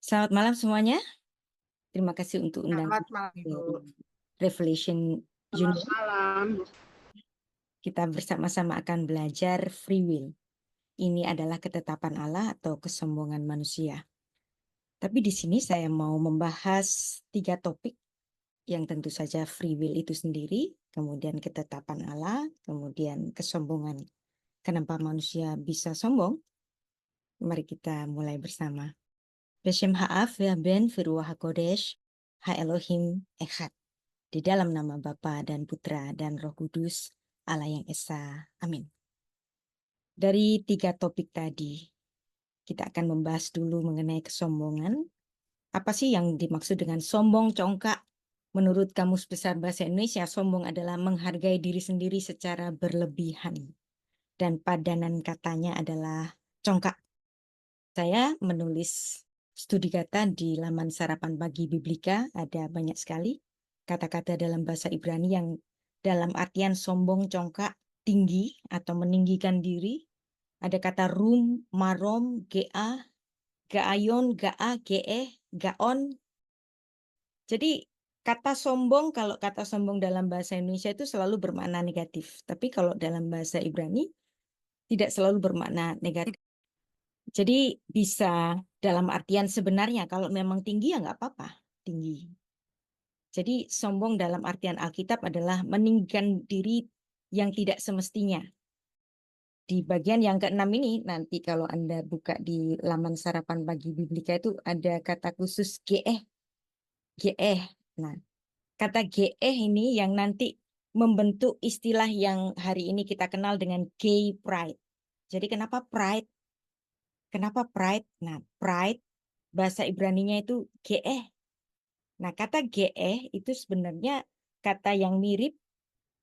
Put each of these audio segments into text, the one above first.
Selamat malam semuanya. Terima kasih untuk undangan Selamat malam, Ibu. dari Revelation Selamat Union. malam. Kita bersama-sama akan belajar free will. Ini adalah ketetapan Allah atau kesombongan manusia. Tapi di sini saya mau membahas 3 topik yang tentu saja free will itu sendiri, kemudian ketetapan Allah, kemudian kesombongan. Kenapa manusia bisa sombong? Mari kita mulai bersama. Beshem ha'af ben Firuah HaKodesh, Ha-Elohim Echad. Di dalam nama Bapa dan Putra dan Roh Kudus, Allah yang Esa. Amin. Dari 3 topik tadi, kita akan membahas dulu mengenai kesombongan. Apa sih yang dimaksud dengan sombong, congkak? Menurut Kamus Besar Bahasa Indonesia, sombong adalah menghargai diri sendiri secara berlebihan. Dan padanan katanya adalah congkak. Saya menulis studi kata di laman Sarapan Pagi Biblika, ada banyak sekali kata-kata dalam bahasa Ibrani yang dalam artian sombong, congkak, tinggi atau meninggikan diri. Ada kata rum, marom, ga, gaayon, gaa, ge, gaon. Jadi kata sombong, kalau kata sombong dalam bahasa Indonesia itu selalu bermakna negatif. Tapi kalau dalam bahasa Ibrani tidak selalu bermakna negatif. Jadi bisa dalam artian sebenarnya kalau memang tinggi ya nggak apa-apa, tinggi. Jadi sombong dalam artian Alkitab adalah meninggikan diri yang tidak semestinya. Di bagian yang ke-6 ini, nanti kalau Anda buka di laman Sarapan Pagi Biblika itu ada kata khusus GE. GE. Nah, kata GE ini yang nanti membentuk istilah yang hari ini kita kenal dengan gay pride. Jadi kenapa pride? Kenapa pride? Nah, pride bahasa Ibraninya itu GE. Nah, kata GE itu sebenarnya kata yang mirip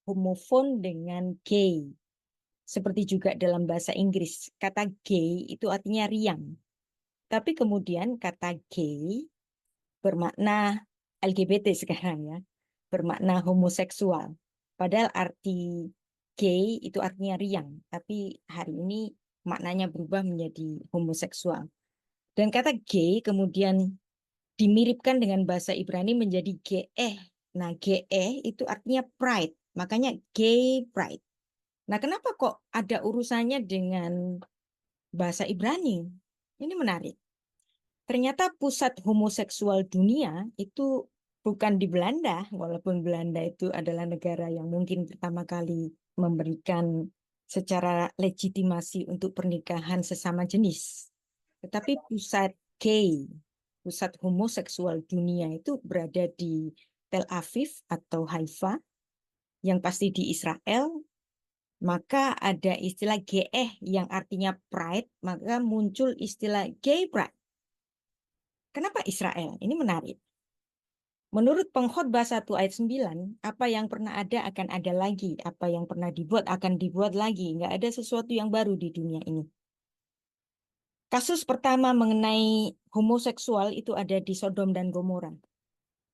homofon dengan gay. Seperti juga dalam bahasa Inggris, kata gay itu artinya riang. Tapi kemudian kata gay bermakna LGBT sekarang ya, bermakna homoseksual. Padahal arti gay itu artinya riang, tapi hari ini maknanya berubah menjadi homoseksual. Dan kata gay kemudian dimiripkan dengan bahasa Ibrani menjadi ge. Nah, ge itu artinya pride, makanya gay pride. Nah, kenapa kok ada urusannya dengan bahasa Ibrani? Ini menarik. Ternyata pusat homoseksual dunia itu bukan di Belanda, walaupun Belanda itu adalah negara yang mungkin pertama kali memberikan secara legitimasi untuk pernikahan sesama jenis. Tetapi pusat gay, pusat homoseksual dunia itu berada di Tel Aviv atau Haifa, yang pasti di Israel. Maka ada istilah GE yang artinya pride, maka muncul istilah gay pride. Kenapa Israel? Ini menarik. Menurut Pengkhotbah 1 ayat 9, apa yang pernah ada akan ada lagi. Apa yang pernah dibuat akan dibuat lagi. Nggak ada sesuatu yang baru di dunia ini. Kasus pertama mengenai homoseksual itu ada di Sodom dan Gomora.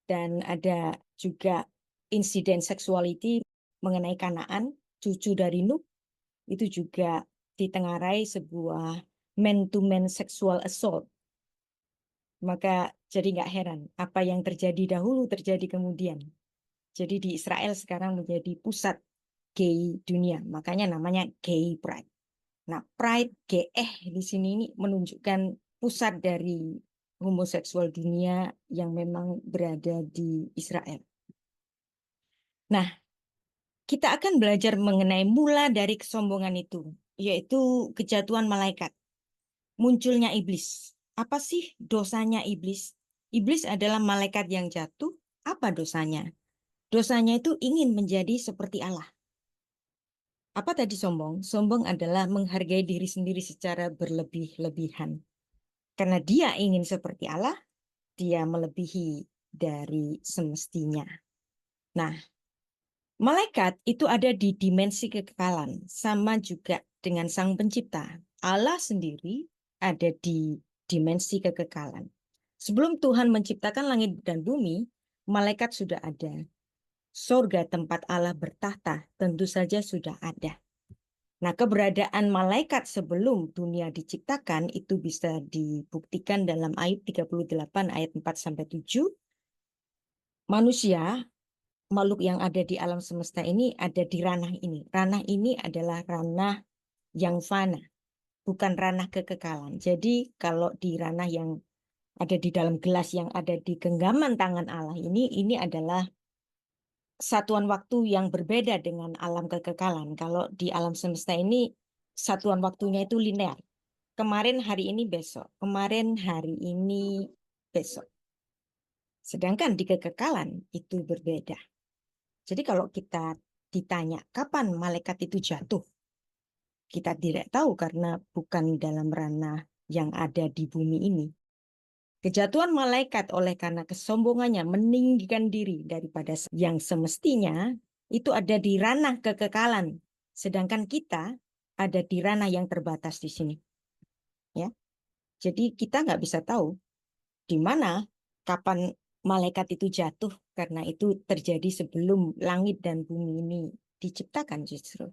Dan ada juga insiden sexuality mengenai Kanaan, cucu dari Nuh. Itu juga ditengarai sebuah man-to-man sexual assault. Maka jadi nggak heran, apa yang terjadi dahulu terjadi kemudian. Jadi di Israel sekarang menjadi pusat gay dunia, makanya namanya gay pride. Nah, pride di sini ini menunjukkan pusat dari homoseksual dunia yang memang berada di Israel. Nah, kita akan belajar mengenai mula dari kesombongan itu, yaitu kejatuhan malaikat, munculnya iblis. Apa sih dosanya iblis? Iblis adalah malaikat yang jatuh. Apa dosanya? Dosanya itu ingin menjadi seperti Allah. Apa tadi sombong? Sombong adalah menghargai diri sendiri secara berlebih-lebihan. Karena dia ingin seperti Allah, dia melebihi dari semestinya. Nah, malaikat itu ada di dimensi kekekalan, sama juga dengan Sang Pencipta. Allah sendiri ada di dimensi kekekalan. Sebelum Tuhan menciptakan langit dan bumi, malaikat sudah ada. Surga tempat Allah bertahta tentu saja sudah ada. Nah, keberadaan malaikat sebelum dunia diciptakan itu bisa dibuktikan dalam Ayub 38 ayat 4 sampai 7. Manusia, makhluk yang ada di alam semesta ini ada di ranah ini. Ranah ini adalah ranah yang fana, bukan ranah kekekalan. Jadi kalau di ranah yang ada di dalam gelas yang ada di genggaman tangan Allah ini adalah satuan waktu yang berbeda dengan alam kekekalan. Kalau di alam semesta ini satuan waktunya itu linear. Kemarin hari ini besok, kemarin hari ini besok. Sedangkan di kekekalan itu berbeda. Jadi kalau kita ditanya kapan malaikat itu jatuh, kita tidak tahu karena bukan dalam ranah yang ada di bumi ini. Kejatuhan malaikat oleh karena kesombongannya meninggikan diri daripada yang semestinya itu ada di ranah kekekalan. Sedangkan kita ada di ranah yang terbatas di sini. Ya, jadi kita nggak bisa tahu di mana kapan malaikat itu jatuh karena itu terjadi sebelum langit dan bumi ini diciptakan justru.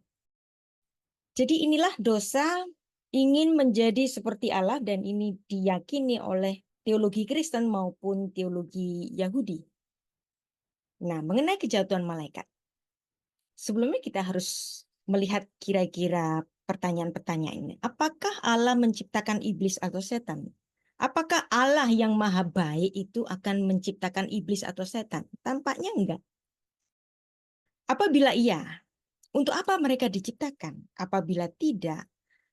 Jadi inilah dosa ingin menjadi seperti Allah dan ini diyakini oleh teologi Kristen maupun teologi Yahudi. Nah, mengenai kejatuhan malaikat. Sebelumnya kita harus melihat kira-kira pertanyaan-pertanyaan ini. Apakah Allah menciptakan iblis atau setan? Apakah Allah yang maha baik itu akan menciptakan iblis atau setan? Tampaknya enggak. Apabila iya, untuk apa mereka diciptakan? Apabila tidak,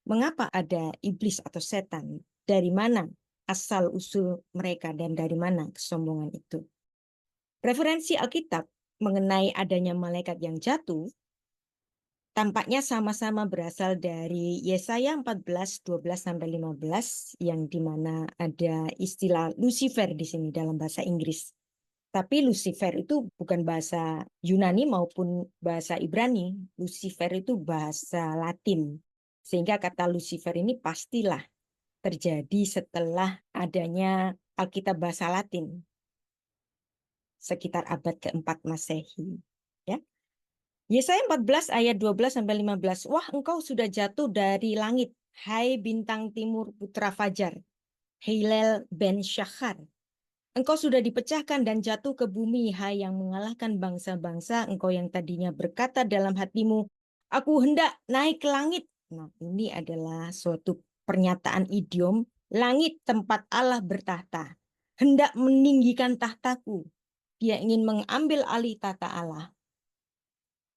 mengapa ada iblis atau setan? Dari mana asal-usul mereka dan dari mana kesombongan itu? Referensi Alkitab mengenai adanya malaikat yang jatuh tampaknya sama-sama berasal dari Yesaya 14:12-15 yang dimana ada istilah Lucifer di sini dalam bahasa Inggris. Tapi Lucifer itu bukan bahasa Yunani maupun bahasa Ibrani. Lucifer itu bahasa Latin. Sehingga kata Lucifer ini pastilah terjadi setelah adanya Alkitab bahasa Latin sekitar abad keempat Masehi. Ya. Yesaya 14 ayat 12-15. Wah, engkau sudah jatuh dari langit, hai bintang timur putra fajar, Hilal ben Syahar. Engkau sudah dipecahkan dan jatuh ke bumi, hai yang mengalahkan bangsa-bangsa. Engkau yang tadinya berkata dalam hatimu, aku hendak naik ke langit. Nah, ini adalah suatu pernyataan idiom, langit tempat Allah bertahta. Hendak meninggikan tahtaku. Dia ingin mengambil alih tata Allah.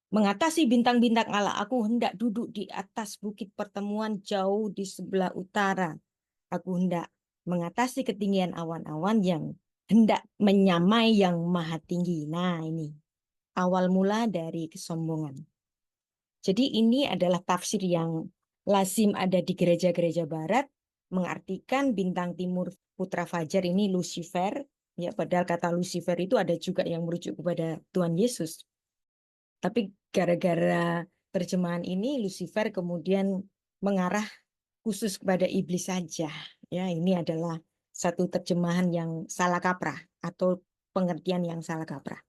Mengatasi bintang-bintang Allah, aku hendak duduk di atas bukit pertemuan jauh di sebelah utara. Aku hendak mengatasi ketinggian awan-awan yang hendak menyamai yang maha tinggi. Nah, ini awal mula dari kesombongan. Jadi ini adalah tafsir yang lazim ada di gereja-gereja barat, mengartikan bintang timur putra fajar ini Lucifer. Ya, padahal kata Lucifer itu ada juga yang merujuk kepada Tuhan Yesus. Tapi gara-gara terjemahan ini Lucifer kemudian mengarah khusus kepada iblis saja. Ya, ini adalah satu terjemahan yang salah kaprah atau pengertian yang salah kaprah.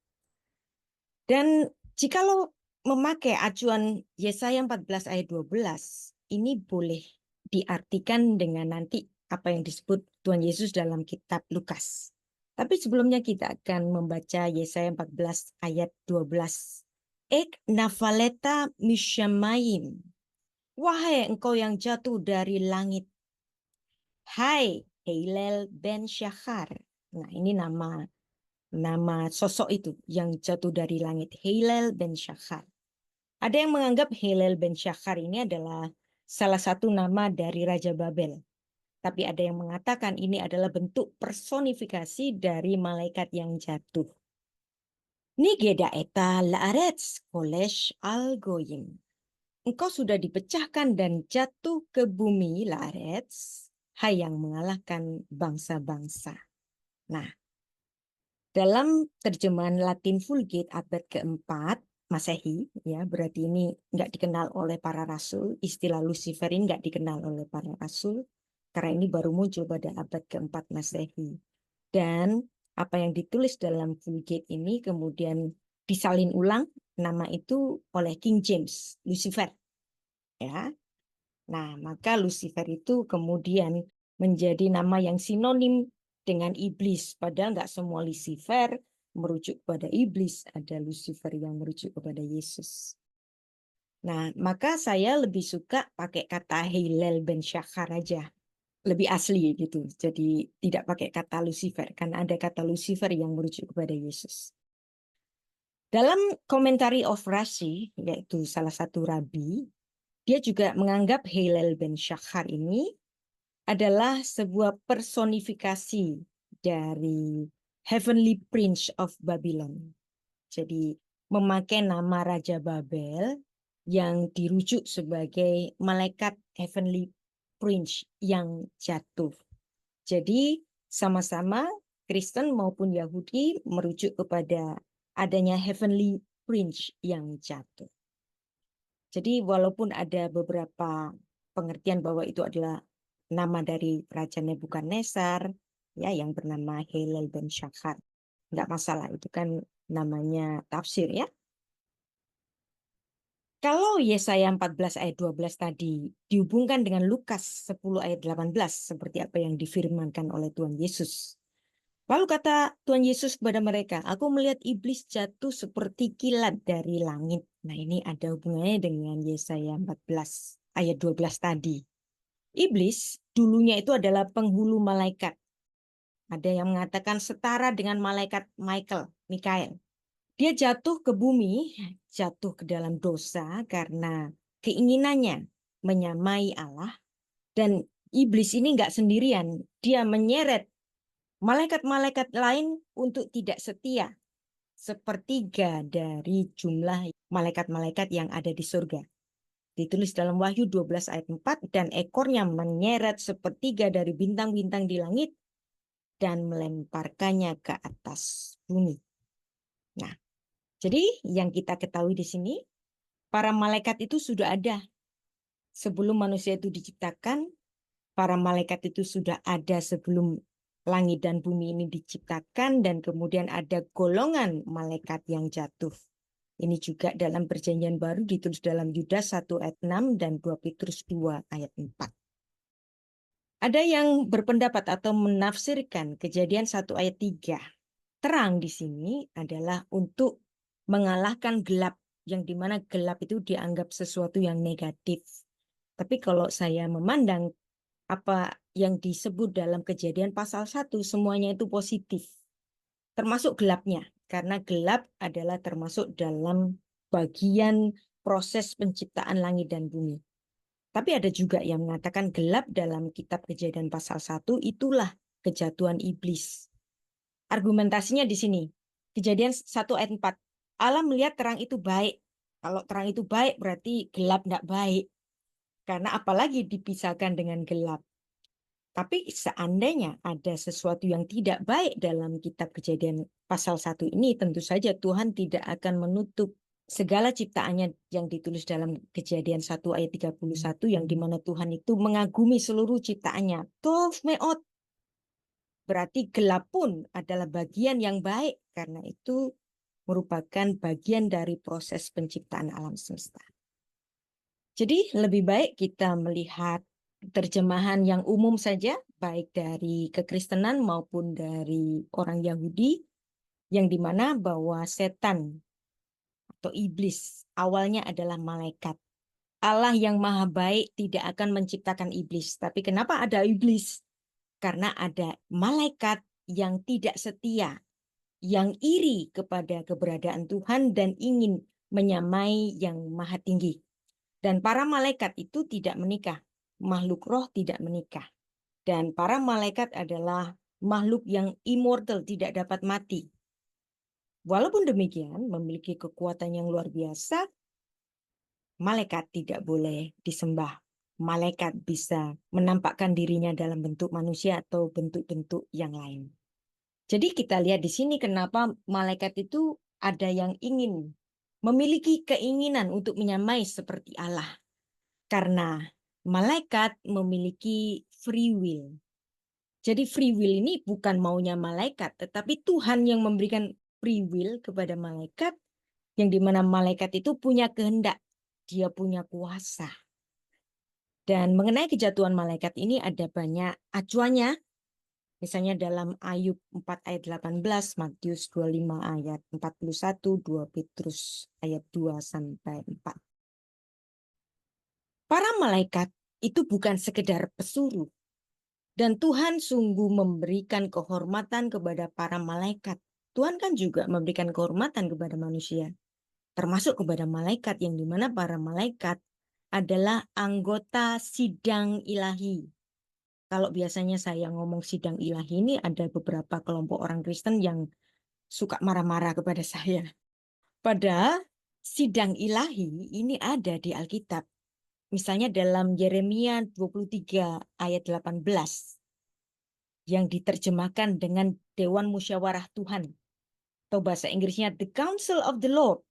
Dan jikalau memakai acuan Yesaya 14 ayat 12, ini boleh diartikan dengan nanti apa yang disebut Tuhan Yesus dalam kitab Lukas. Tapi sebelumnya kita akan membaca Yesaya 14 ayat 12. Ek nafaleta mishamayim. Wahai engkau yang jatuh dari langit. Hai Hilal ben Syahar. Nah, ini nama sosok itu yang jatuh dari langit. Hilal ben Syahar. Ada yang menganggap Hilal ben Syahar ini adalah salah satu nama dari Raja Babel. Tapi ada yang mengatakan ini adalah bentuk personifikasi dari malaikat yang jatuh. Nigeda eta laaretz kolesh al goyim. Engkau sudah dipecahkan dan jatuh ke bumi laaretz, hai yang mengalahkan bangsa-bangsa. Nah, dalam terjemahan Latin Vulgate abad keempat Masehi, ya berarti ini nggak dikenal oleh para rasul, istilah Lucifer ini nggak dikenal oleh para rasul, karena ini baru muncul pada abad keempat Masehi. Dan apa yang ditulis dalam Vulgate ini kemudian disalin ulang nama itu oleh King James, Lucifer. ya. Nah, maka Lucifer itu kemudian menjadi nama yang sinonim dengan iblis. Padahal nggak semua Lucifer merujuk kepada iblis. Ada Lucifer yang merujuk kepada Yesus. Nah, maka saya lebih suka pakai kata Hillel ben Shachar aja. Lebih asli gitu. Jadi tidak pakai kata Lucifer. Karena ada kata Lucifer yang merujuk kepada Yesus. Dalam Commentary of Rashi, yaitu salah satu rabi, dia juga menganggap Hillel ben Shachar ini adalah sebuah personifikasi dari Heavenly Prince of Babylon. Jadi memakai nama Raja Babel yang dirujuk sebagai malaikat Heavenly Prince yang jatuh. Jadi sama-sama Kristen maupun Yahudi merujuk kepada adanya Heavenly Prince yang jatuh. Jadi walaupun ada beberapa pengertian bahwa itu adalah nama dari Raja Nebukadnezar, ya, yang bernama Hillel ben Shachar, nggak masalah, itu kan namanya tafsir, ya. Kalau Yesaya 14 ayat 12 tadi dihubungkan dengan Lukas 10 ayat 18 seperti apa yang difirmankan oleh Tuhan Yesus. Lalu kata Tuhan Yesus kepada mereka, aku melihat iblis jatuh seperti kilat dari langit. Nah, ini ada hubungannya dengan Yesaya 14 ayat 12 tadi. Iblis dulunya itu adalah penghulu malaikat. Ada yang mengatakan setara dengan malaikat Mikael. Dia jatuh ke bumi, jatuh ke dalam dosa karena keinginannya menyamai Allah. Dan iblis ini nggak sendirian, dia menyeret malaikat-malaikat lain untuk tidak setia, sepertiga dari jumlah malaikat-malaikat yang ada di surga. Ditulis dalam Wahyu 12 ayat 4, dan ekornya menyeret sepertiga dari bintang-bintang di langit dan melemparkannya ke atas bumi. Nah, jadi yang kita ketahui di sini, para malaikat itu sudah ada. Sebelum manusia itu diciptakan, para malaikat itu sudah ada sebelum langit dan bumi ini diciptakan, dan kemudian ada golongan malaikat yang jatuh. Ini juga dalam Perjanjian Baru ditulis dalam Yudas 1 ayat 6 dan 2 Petrus 2 ayat 4. Ada yang berpendapat atau menafsirkan Kejadian 1 ayat 3. Terang di sini adalah untuk mengalahkan gelap, yang dimana gelap itu dianggap sesuatu yang negatif. Tapi kalau saya memandang apa yang disebut dalam Kejadian pasal 1, semuanya itu positif. Termasuk gelapnya, karena gelap adalah termasuk dalam bagian proses penciptaan langit dan bumi. Tapi ada juga yang mengatakan gelap dalam kitab Kejadian pasal 1 itulah kejatuhan iblis. Argumentasinya di sini. Kejadian 1 ayat 4. Allah melihat terang itu baik. Kalau terang itu baik berarti gelap tidak baik. Karena apalagi dipisahkan dengan gelap. Tapi seandainya ada sesuatu yang tidak baik dalam kitab Kejadian pasal 1 ini, tentu saja Tuhan tidak akan menutup segala ciptaannya yang ditulis dalam Kejadian 1 ayat 31, yang dimana Tuhan itu mengagumi seluruh ciptaannya. Tov meot. Berarti gelap pun adalah bagian yang baik, karena itu merupakan bagian dari proses penciptaan alam semesta. Jadi lebih baik kita melihat terjemahan yang umum saja, baik dari kekristenan maupun dari orang Yahudi, yang dimana bahwa setan atau iblis awalnya adalah malaikat. Allah yang maha baik tidak akan menciptakan iblis. Tapi kenapa ada iblis? Karena ada malaikat yang tidak setia, yang iri kepada keberadaan Tuhan dan ingin menyamai yang maha tinggi. Dan para malaikat itu tidak menikah. Makhluk roh tidak menikah. Dan para malaikat adalah makhluk yang immortal, tidak dapat mati. Walaupun demikian, memiliki kekuatan yang luar biasa, malaikat tidak boleh disembah. Malaikat bisa menampakkan dirinya dalam bentuk manusia atau bentuk-bentuk yang lain. Jadi kita lihat di sini kenapa malaikat itu ada yang ingin memiliki keinginan untuk menyamai seperti Allah. Karena malaikat memiliki free will. Jadi free will ini bukan maunya malaikat, tetapi Tuhan yang memberikan free will kepada malaikat, yang dimana malaikat itu punya kehendak, dia punya kuasa. Dan mengenai kejatuhan malaikat ini ada banyak acuannya. Misalnya dalam Ayub 4 ayat 18, Matius 25 ayat 41, 2 Petrus ayat 2 sampai 4. Para malaikat itu bukan sekedar pesuruh. Dan Tuhan sungguh memberikan kehormatan kepada para malaikat. Tuhan kan juga memberikan kehormatan kepada manusia. Termasuk kepada malaikat yang dimana para malaikat adalah anggota sidang ilahi. Kalau biasanya saya ngomong sidang ilahi ini ada beberapa kelompok orang Kristen yang suka marah-marah kepada saya. Padahal sidang ilahi ini ada di Alkitab. Misalnya dalam Yeremia 23 ayat 18 yang diterjemahkan dengan Dewan Musyawarah Tuhan. Atau bahasa Inggrisnya The Council of the Lord.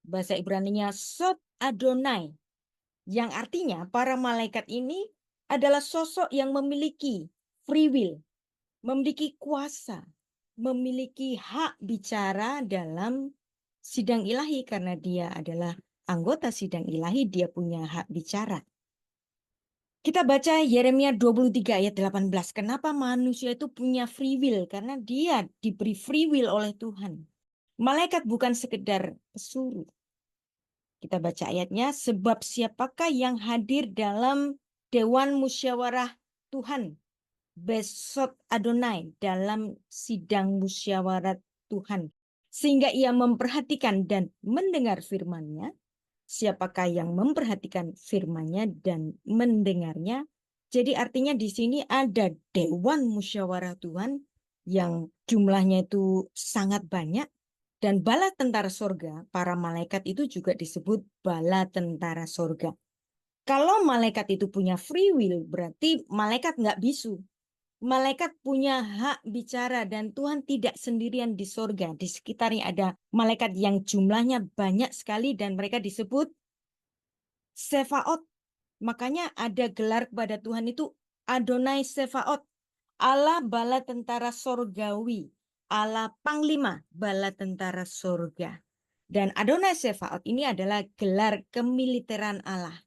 Bahasa Ibraninya Sot Adonai. Yang artinya para malaikat ini adalah sosok yang memiliki free will, memiliki kuasa, memiliki hak bicara dalam sidang ilahi karena dia adalah anggota sidang ilahi, dia punya hak bicara. Kita baca Yeremia 23 ayat 18. Kenapa manusia itu punya free will? Karena dia diberi free will oleh Tuhan. Malaikat bukan sekedar pesuruh. Kita baca ayatnya, sebab siapakah yang hadir dalam Dewan Musyawarah Tuhan, Besot Adonai, dalam sidang musyawarat Tuhan, sehingga ia memperhatikan dan mendengar firman-Nya. Siapakah yang memperhatikan firman-Nya dan mendengarnya? Jadi artinya di sini ada Dewan Musyawarah Tuhan yang jumlahnya itu sangat banyak. Dan bala tentara sorga, para malaikat itu juga disebut bala tentara sorga. Kalau malaikat itu punya free will, berarti malaikat nggak bisu. Malaikat punya hak bicara dan Tuhan tidak sendirian di sorga. Di sekitarnya ada malaikat yang jumlahnya banyak sekali dan mereka disebut Sefaot. Makanya ada gelar kepada Tuhan itu Adonai Sefaot. Allah bala tentara sorgawi. Allah panglima bala tentara sorga. Dan Adonai Sefaot ini adalah gelar kemiliteran Allah.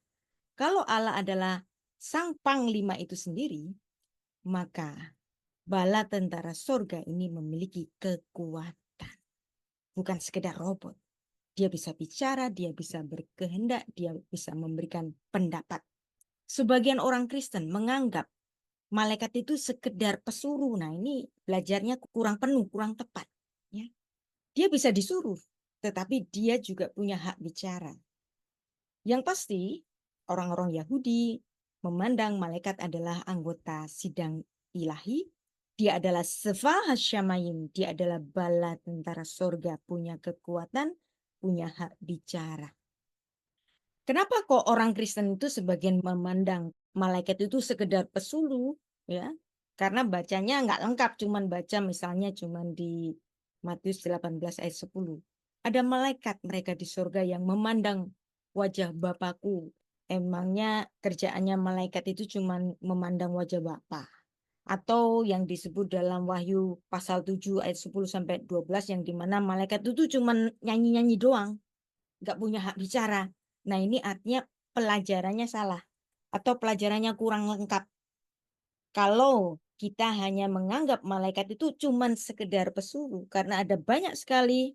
Kalau Allah adalah sang panglima itu sendiri, maka bala tentara sorga ini memiliki kekuatan. Bukan sekedar robot. Dia bisa bicara, dia bisa berkehendak, dia bisa memberikan pendapat. Sebagian orang Kristen menganggap malaikat itu sekedar pesuruh. Nah, ini belajarnya kurang penuh, kurang tepat. Ya. Dia bisa disuruh, tetapi dia juga punya hak bicara. Yang pasti, orang-orang Yahudi memandang malaikat adalah anggota sidang ilahi. Dia adalah Sefa Hasyamayim, dia adalah bala tentara sorga, punya kekuatan, punya hak bicara. Kenapa kok orang Kristen itu sebagian memandang malaikat itu sekedar pesuruh, ya? Karena bacanya nggak lengkap, cuman baca misalnya cuman di Matius 18 ayat 10. Ada malaikat mereka di surga yang memandang wajah Bapakku. Emangnya kerjaannya malaikat itu cuman memandang wajah Bapa. Atau yang disebut dalam Wahyu pasal 7 ayat 10 sampai 12 yang dimana malaikat itu cuman nyanyi-nyanyi doang, nggak punya hak bicara. Nah, ini artinya pelajarannya salah atau pelajarannya kurang lengkap. Kalau kita hanya menganggap malaikat itu cuman sekedar pesuruh, karena ada banyak sekali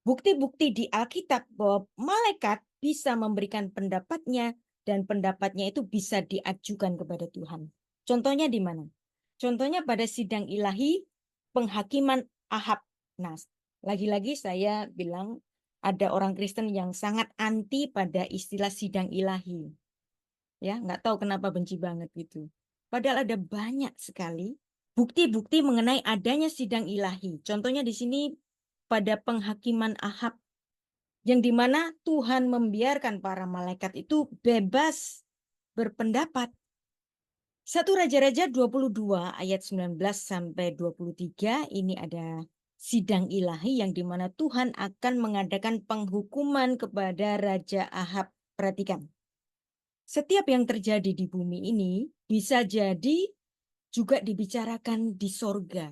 bukti-bukti di Alkitab bahwa malaikat bisa memberikan pendapatnya dan pendapatnya itu bisa diajukan kepada Tuhan. Contohnya di mana? Contohnya pada sidang ilahi penghakiman Ahab. Nah, lagi-lagi saya bilang ada orang Kristen yang sangat anti pada istilah sidang ilahi. Ya, nggak tahu kenapa benci banget gitu. Padahal ada banyak sekali bukti-bukti mengenai adanya sidang ilahi. Contohnya di sini pada penghakiman Ahab, yang dimana Tuhan membiarkan para malaikat itu bebas berpendapat. 1 Raja-Raja 22 ayat 19 sampai 23 ini ada sidang ilahi yang dimana Tuhan akan mengadakan penghukuman kepada Raja Ahab. Perhatikan. Setiap yang terjadi di bumi ini bisa jadi juga dibicarakan di sorga.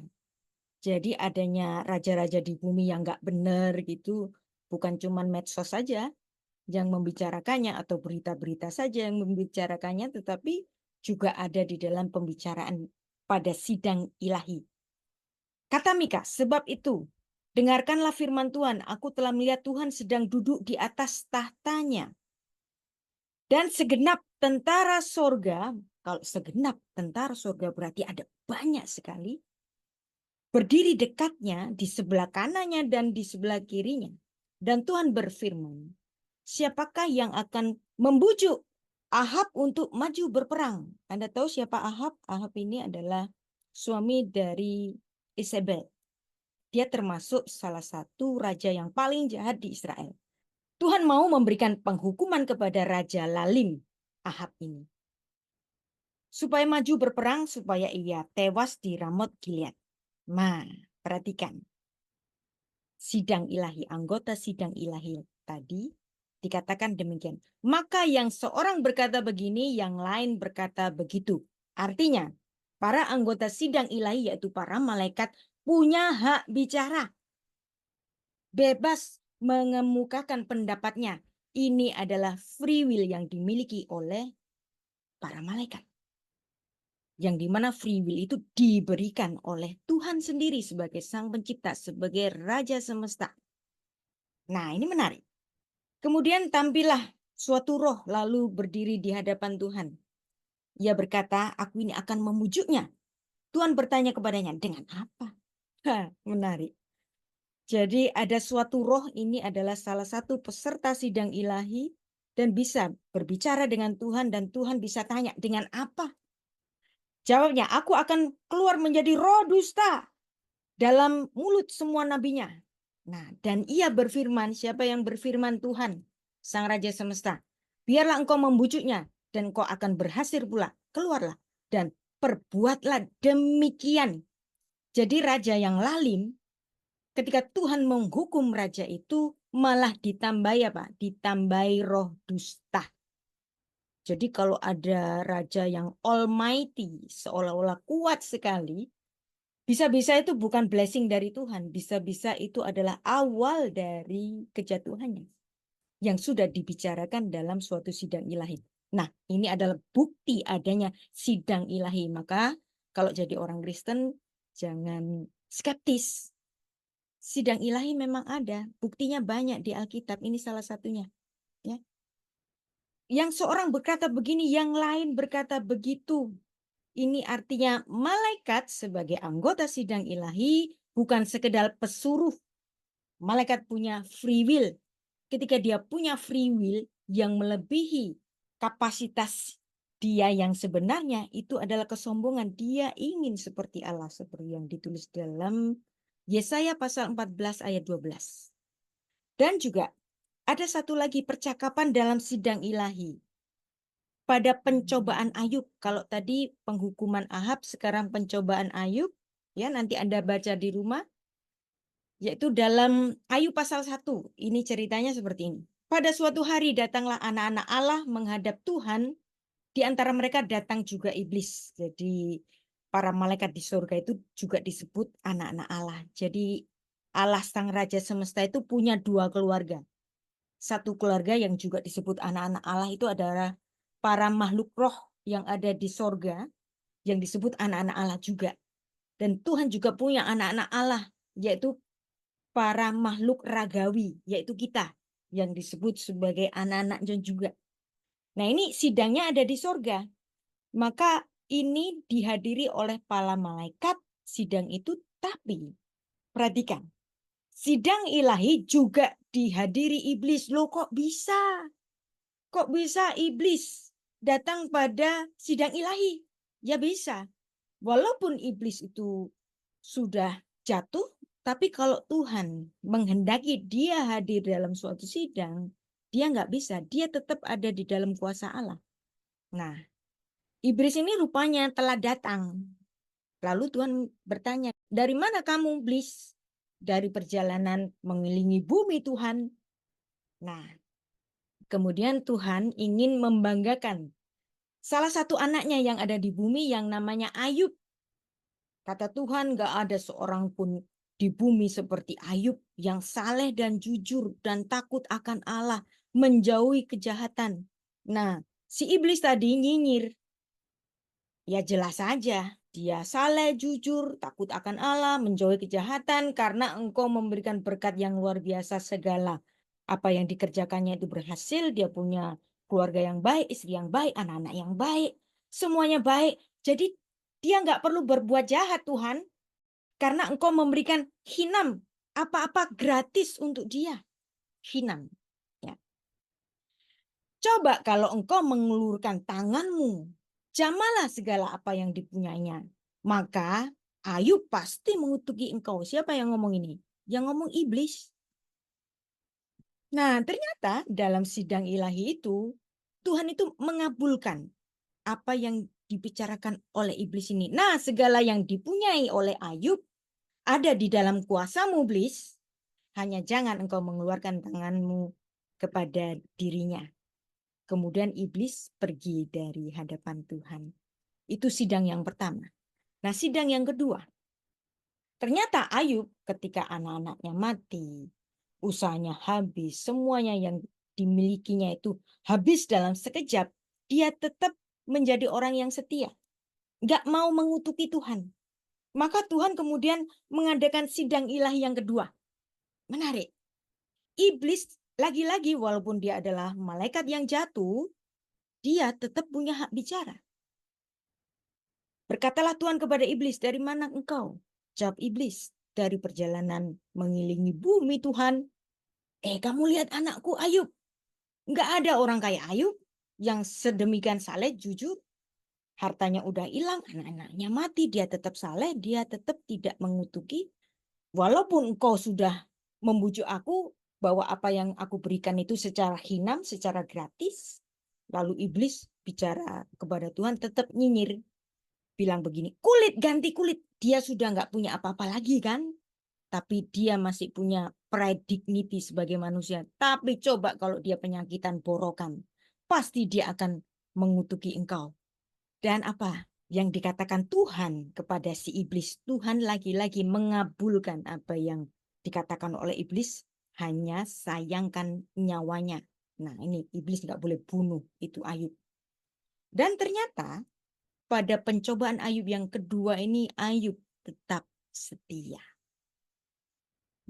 Jadi adanya raja-raja di bumi yang nggak benar gitu, bukan cuma medsos saja. yang membicarakannya atau berita-berita saja yang membicarakannya, tetapi juga ada di dalam pembicaraan pada sidang ilahi. Kata Mika, sebab itu, dengarkanlah firman Tuhan, aku telah melihat Tuhan sedang duduk di atas tahtanya. Dan segenap tentara sorga, kalau segenap tentara sorga berarti ada banyak sekali, berdiri dekatnya di sebelah kanannya dan di sebelah kirinya. Dan Tuhan berfirman, siapakah yang akan membujuk Ahab untuk maju berperang? Anda tahu siapa Ahab? Ahab ini adalah suami dari Isabel. Dia termasuk salah satu raja yang paling jahat di Israel. Tuhan mau memberikan penghukuman kepada Raja Lalim, Ahab ini. Supaya maju berperang, supaya ia tewas di Ramot Gilead. Nah, perhatikan. Sidang ilahi, anggota sidang ilahi tadi dikatakan demikian. Maka yang seorang berkata begini, yang lain berkata begitu. Artinya, para anggota sidang ilahi yaitu para malaikat punya hak bicara. Bebas mengemukakan pendapatnya. Ini adalah free will yang dimiliki oleh para malaikat. Yang dimana free will itu diberikan oleh Tuhan sendiri sebagai sang pencipta, sebagai raja semesta. Nah, ini menarik. Kemudian tampillah suatu roh lalu berdiri di hadapan Tuhan. Ia berkata, aku ini akan memujuknya. Tuhan bertanya kepadanya, dengan apa? Menarik. Jadi ada suatu roh, ini adalah salah satu peserta sidang ilahi dan bisa berbicara dengan Tuhan dan Tuhan bisa tanya, dengan apa? Jawabnya, aku akan keluar menjadi roh dusta dalam mulut semua nabinya. Nah, dan ia berfirman, siapa yang berfirman? Tuhan, Sang Raja Semesta. Biarlah engkau membujuknya dan engkau akan berhasil pula. Keluarlah dan perbuatlah demikian. Jadi raja yang lalim, ketika Tuhan menghukum raja itu, malah ditambahi apa? Ditambahi roh dusta. Jadi kalau ada raja yang almighty, seolah-olah kuat sekali, bisa-bisa itu bukan blessing dari Tuhan. Bisa-bisa itu adalah awal dari kejatuhannya yang sudah dibicarakan dalam suatu sidang ilahi. Nah, ini adalah bukti adanya sidang ilahi. Maka kalau jadi orang Kristen, jangan skeptis. Sidang ilahi memang ada. Buktinya banyak di Alkitab. Ini salah satunya. Ya. Yang seorang berkata begini, yang lain berkata begitu. Ini artinya malaikat sebagai anggota sidang ilahi bukan sekedar pesuruh. Malaikat punya free will. Ketika dia punya free will yang melebihi kapasitas dia yang sebenarnya, itu adalah kesombongan. Dia ingin seperti Allah, seperti yang ditulis dalam Yesaya pasal 14 ayat 12. Dan juga ada satu lagi percakapan dalam sidang ilahi. Pada pencobaan Ayub, kalau tadi penghukuman Ahab, sekarang pencobaan Ayub, ya nanti Anda baca di rumah, yaitu dalam Ayub pasal 1. Ini ceritanya seperti ini. Pada suatu hari datanglah anak-anak Allah menghadap Tuhan, di antara mereka datang juga iblis. Jadi para malaikat di surga itu juga disebut anak-anak Allah. Jadi Allah Sang Raja Semesta itu punya dua keluarga. Satu keluarga yang juga disebut anak-anak Allah itu adalah para makhluk roh yang ada di sorga, yang disebut anak-anak Allah juga. Dan Tuhan juga punya anak-anak Allah, yaitu para makhluk ragawi, yaitu kita, yang disebut sebagai anak-anaknya juga. Nah, ini sidangnya ada di sorga. Maka ini dihadiri oleh para malaikat sidang itu, tapi perhatikan, sidang ilahi juga dihadiri iblis. Loh, kok bisa? Kok bisa iblis datang pada sidang ilahi? Ya bisa. Walaupun iblis itu sudah jatuh, tapi kalau Tuhan menghendaki dia hadir dalam suatu sidang, dia nggak bisa. Dia tetap ada di dalam kuasa Allah. Nah, iblis ini rupanya telah datang. Lalu Tuhan bertanya, dari mana kamu, iblis? Dari perjalanan mengelilingi bumi Tuhan. Nah, kemudian Tuhan ingin membanggakan salah satu anaknya yang ada di bumi yang namanya Ayub. Kata Tuhan, gak ada seorang pun di bumi seperti Ayub yang saleh dan jujur dan takut akan Allah. menjauhi kejahatan. Nah, si iblis tadi nyinyir. Ya jelas saja, dia saleh, jujur, takut akan Allah, menjauhi kejahatan karena engkau memberikan berkat yang luar biasa segala. Apa yang dikerjakannya itu berhasil, dia punya keluarga yang baik, istri yang baik, anak-anak yang baik, semuanya baik. Jadi dia nggak perlu berbuat jahat Tuhan, karena engkau memberikan hinam, apa-apa gratis untuk dia. Hinam. Ya. Coba kalau engkau mengulurkan tanganmu, jamalah segala apa yang dipunyainya. Maka Ayub pasti mengutuki engkau. Siapa yang ngomong ini? Yang ngomong iblis. Nah, ternyata dalam sidang ilahi itu, Tuhan itu mengabulkan apa yang dibicarakan oleh iblis ini. Nah, segala yang dipunyai oleh Ayub ada di dalam kuasamu, iblis. Hanya jangan engkau mengeluarkan tanganmu kepada dirinya. Kemudian iblis pergi dari hadapan Tuhan. Itu sidang yang pertama. Nah, sidang yang kedua. Ternyata Ayub ketika anak-anaknya mati, usahanya habis, semuanya yang dimilikinya itu habis dalam sekejap, dia tetap menjadi orang yang setia. Nggak mau mengutuki Tuhan. Maka Tuhan kemudian mengadakan sidang ilahi yang kedua. Menarik. Iblis lagi-lagi walaupun dia adalah malaikat yang jatuh, dia tetap punya hak bicara. Berkatalah Tuhan kepada iblis, dari mana engkau? Jawab iblis, dari perjalanan mengelilingi bumi Tuhan. Kamu lihat anakku Ayub. Enggak ada orang kayak Ayub yang sedemikian saleh, jujur. Hartanya udah hilang, anak-anaknya mati, dia tetap saleh, dia tetap tidak mengutuki. Walaupun engkau sudah membujuk aku bahwa apa yang aku berikan itu secara hinam, secara gratis. Lalu iblis bicara kepada Tuhan tetap nyinyir. Bilang begini, kulit ganti kulit. Dia sudah nggak punya apa-apa lagi kan? Tapi dia masih punya pride dignity sebagai manusia. Tapi coba kalau dia penyakitan borokan, pasti dia akan mengutuki engkau. Dan apa yang dikatakan Tuhan kepada si iblis, Tuhan lagi-lagi mengabulkan apa yang dikatakan oleh iblis, hanya sayangkan nyawanya. Nah ini iblis nggak boleh bunuh itu Ayub. Dan ternyata pada pencobaan Ayub yang kedua ini Ayub tetap setia.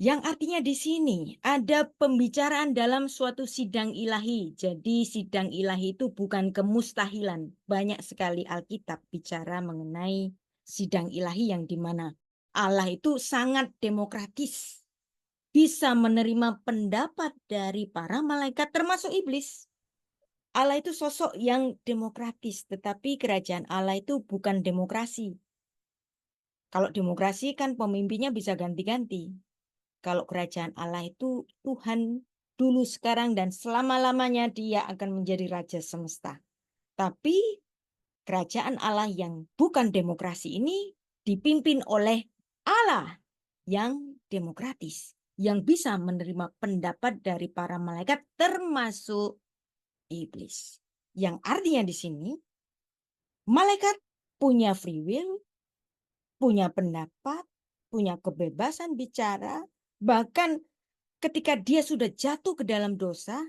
Yang artinya di sini ada pembicaraan dalam suatu sidang ilahi. Jadi sidang ilahi itu bukan kemustahilan. Banyak sekali Alkitab bicara mengenai sidang ilahi yang dimana Allah itu sangat demokratis. Bisa menerima pendapat dari para malaikat termasuk iblis. Allah itu sosok yang demokratis, tetapi kerajaan Allah itu bukan demokrasi. Kalau demokrasi kan pemimpinnya bisa ganti-ganti. Kalau kerajaan Allah itu Tuhan dulu, sekarang, dan selama-lamanya dia akan menjadi Raja semesta. Tapi kerajaan Allah yang bukan demokrasi ini dipimpin oleh Allah yang demokratis. Yang bisa menerima pendapat dari para malaikat termasuk iblis. Yang artinya di sini, malaikat punya free will, punya pendapat, punya kebebasan bicara, bahkan ketika dia sudah jatuh ke dalam dosa,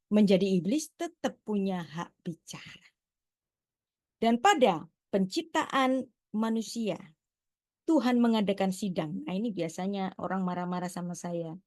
menjadi iblis tetap punya hak bicara. Dan pada penciptaan manusia, Tuhan mengadakan sidang. Nah ini biasanya orang marah-marah sama saya.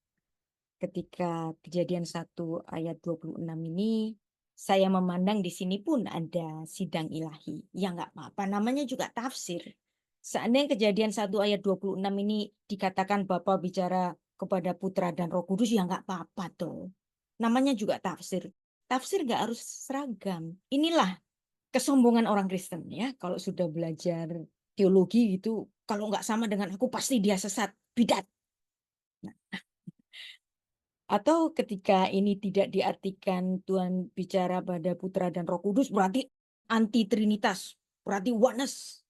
Ketika Kejadian 1 ayat 26 ini, saya memandang di sini pun ada sidang ilahi. Ya nggak apa-apa, namanya juga tafsir. Seandainya Kejadian 1 ayat 26 ini dikatakan Bapa bicara kepada Putra dan Roh Kudus, ya nggak apa-apa tuh. Namanya juga tafsir. Tafsir nggak harus seragam. Inilah kesombongan orang Kristen ya. Kalau sudah belajar teologi itu, kalau nggak sama dengan aku pasti dia sesat, bidat. Nah, atau ketika ini tidak diartikan Tuhan bicara pada Putra dan Roh Kudus, berarti anti Trinitas, berarti oneness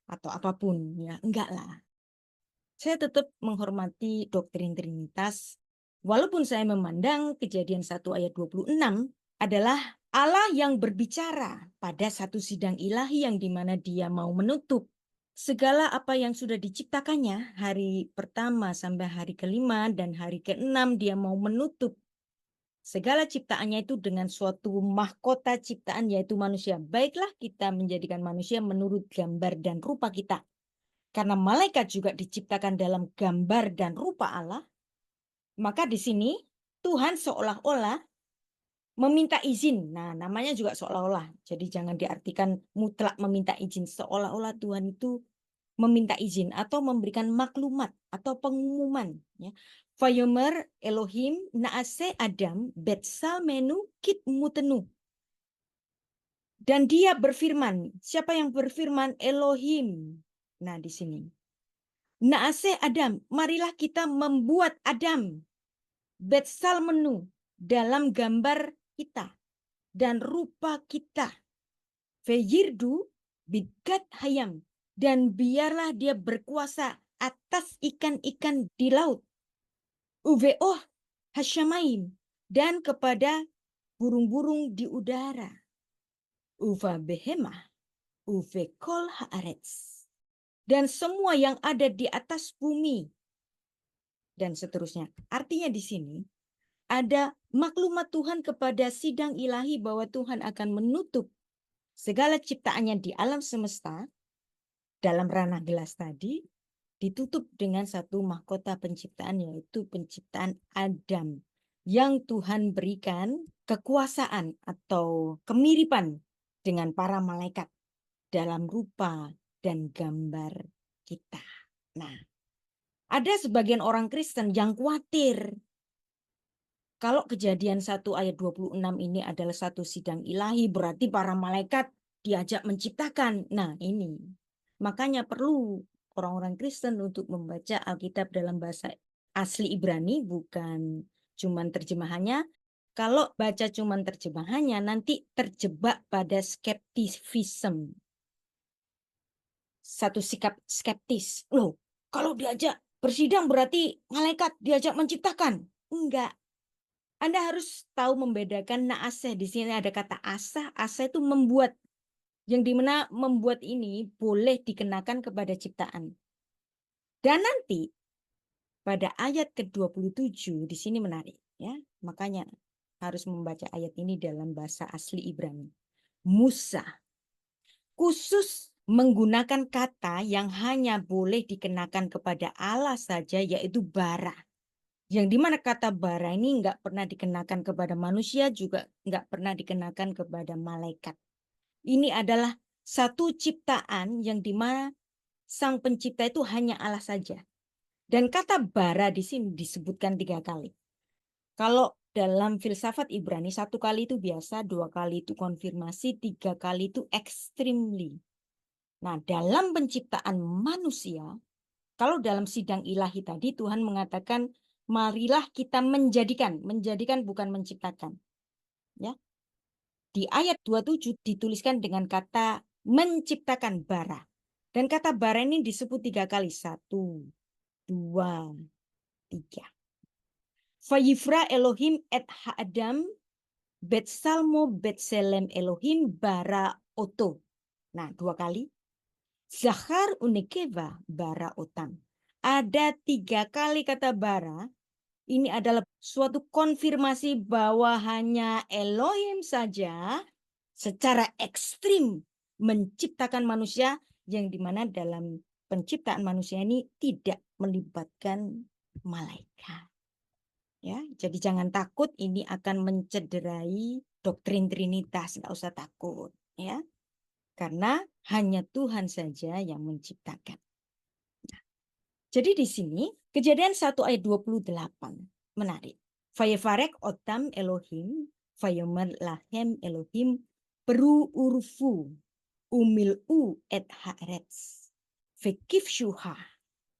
atau apapun ya, enggak lah. Saya tetap menghormati doktrin Trinitas, walaupun saya memandang Kejadian 1 ayat 26 adalah Allah yang berbicara pada satu sidang ilahi yang dimana dia mau menutup segala apa yang sudah diciptakannya hari pertama sampai hari kelima dan hari keenam dia mau menutup Segala ciptaannya itu dengan suatu mahkota ciptaan yaitu manusia. Baiklah kita menjadikan manusia menurut gambar dan rupa kita. Karena malaikat juga diciptakan dalam gambar dan rupa Allah. Maka di sini Tuhan seolah-olah meminta izin. Nah, namanya juga seolah-olah. Jadi jangan diartikan mutlak meminta izin. Seolah-olah Tuhan itu meminta izin atau memberikan maklumat atau pengumuman. Ya. Vayomer Elohim naase Adam betsal menu kit mutenu. Dan dia berfirman. Siapa yang berfirman? Elohim. Nah, di sini. Naase Adam. Marilah kita membuat Adam. Betsal menu. Dalam gambar kita. Dan rupa kita. Feyirdu bidkat hayam. Dan biarlah dia berkuasa atas ikan-ikan di laut. Uveoh hasyamaim. Dan kepada burung-burung di udara. Uva behemah. Uvekol haaretz. Dan semua yang ada di atas bumi. Dan seterusnya. Artinya di sini ada maklumat Tuhan kepada sidang ilahi bahwa Tuhan akan menutup segala ciptaannya di alam semesta dalam ranah gelas tadi ditutup dengan satu mahkota penciptaan yaitu penciptaan Adam yang Tuhan berikan kekuasaan atau kemiripan dengan para malaikat dalam rupa dan gambar kita. Nah, ada sebagian orang Kristen yang khawatir kalau Kejadian 1 ayat 26 ini adalah satu sidang ilahi, berarti para malaikat diajak menciptakan. Nah, ini. Makanya perlu orang-orang Kristen untuk membaca Alkitab dalam bahasa asli Ibrani, bukan cuman terjemahannya. Kalau baca cuman terjemahannya, nanti terjebak pada skeptisisme. Satu sikap skeptis. Loh, kalau diajak bersidang berarti malaikat diajak menciptakan. Enggak. Anda harus tahu membedakan naaseh. Di sini ada kata asah. Asah itu membuat. Yang dimana membuat ini boleh dikenakan kepada ciptaan. Dan nanti pada ayat ke-27 di sini menarik. Ya, makanya harus membaca ayat ini dalam bahasa asli Ibrani. Musa. Khusus menggunakan kata yang hanya boleh dikenakan kepada Allah saja yaitu bara. Yang dimana kata bara ini nggak pernah dikenakan kepada manusia, juga nggak pernah dikenakan kepada malaikat. Ini adalah satu ciptaan yang dimana sang pencipta itu hanya Allah saja. Dan kata bara di sini disebutkan 3 kali. Kalau dalam filsafat Ibrani, 1 kali itu biasa, 2 kali itu konfirmasi, 3 kali itu extremely. Nah, dalam penciptaan manusia, kalau dalam sidang ilahi tadi Tuhan mengatakan marilah kita menjadikan bukan menciptakan. Ya. Di ayat 27 dituliskan dengan kata menciptakan bara. Dan kata bara ini disebut 3 kali. 1, 2, 3. Vayifra Elohim et ha'adam betsalmo betselem Elohim bara oto. Nah, 2 kali. Zahar unekeva bara otam. Ada 3 kali kata bara. Ini adalah suatu konfirmasi bahwa hanya Elohim saja secara ekstrim menciptakan manusia yang dimana dalam penciptaan manusia ini tidak melibatkan malaikat. Ya, jadi jangan takut ini akan mencederai doktrin Trinitas, nggak usah takut, ya, karena hanya Tuhan saja yang menciptakan. Jadi di sini Kejadian 1 ayat 28 menarik. Vayevarek otam Elohim, vayomer lahem Elohim, peru urfu, umil'u et haaretz, vekif syuha,